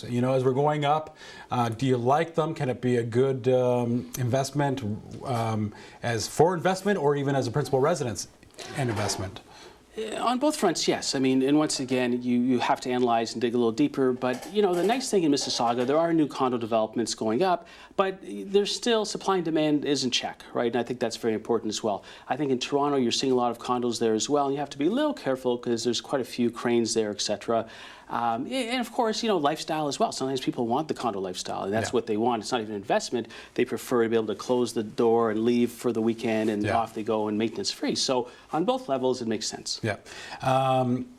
condos, as we're going up, do you like them? Can it be a good investment as for investment or even as a principal residence and investment? On both fronts, yes. I mean, and once again, you have to analyze and dig a little deeper. But, the nice thing in Mississauga, there are new condo developments going up, but there's still supply and demand is in check, right? And I think that's very important as well. I think in Toronto, you're seeing a lot of condos there as well. And you have to be a little careful because there's quite a few cranes there, et cetera. And of course, lifestyle as well. Sometimes people want the condo lifestyle, and that's what they want. It's not even an investment. They prefer to be able to close the door and leave for the weekend, and off they go and maintenance free. So on both levels, it makes sense. Yeah.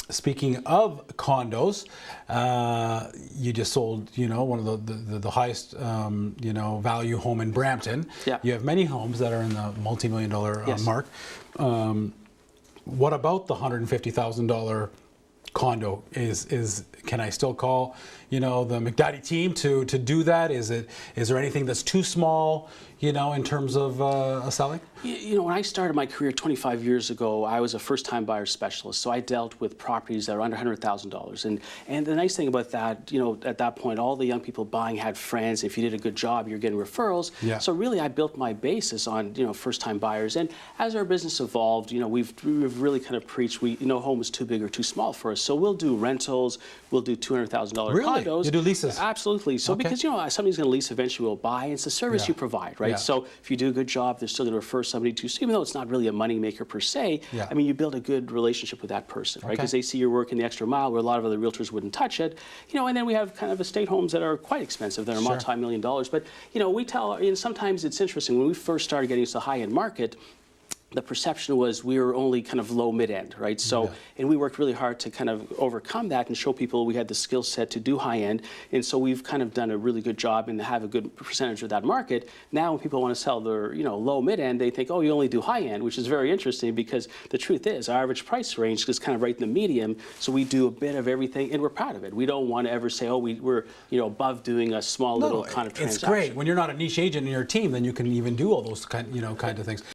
Speaking of condos, you just sold, one of the highest, value home in Brampton. Yeah. You have many homes that are in the multi-million-dollar mark. What about the $150,000 condo? Can I still call the McDadi team to do that? Is there anything that's too small in terms of selling? When I started my career 25 years ago, I was a first-time buyer specialist, so I dealt with properties that are under $100,000. And the nice thing about that, at that point, all the young people buying had friends. If you did a good job, you're getting referrals. Yeah. So really, I built my basis on first-time buyers. And as our business evolved, we've really kind of preached home is too big or too small for us. So we'll do rentals, we'll do $200,000 Really? condos. You do leases? Absolutely. So because somebody's going to lease, eventually will buy. It's the service you provide, right? Yeah. So if you do a good job, they're still going to refer somebody to you. So even though it's not really a moneymaker per se, I mean, you build a good relationship with that person, right? Because they see your work in the extra mile where a lot of other realtors wouldn't touch it. And then we have kind of estate homes that are quite expensive, that are multi-million dollars. But, we tell, sometimes it's interesting. When we first started getting into the high-end market, the perception was we were only kind of low mid-end, right? So, and we worked really hard to kind of overcome that and show people we had the skill set to do high-end. And so we've kind of done a really good job and have a good percentage of that market. Now when people want to sell their, low mid-end, they think, oh, you only do high-end, which is very interesting because the truth is our average price range is kind of right in the medium. So we do a bit of everything and we're proud of it. We don't want to ever say, oh, we're, above doing a small little kind of transaction. It's great. When you're not a niche agent in your team, then you can even do all those kind of things.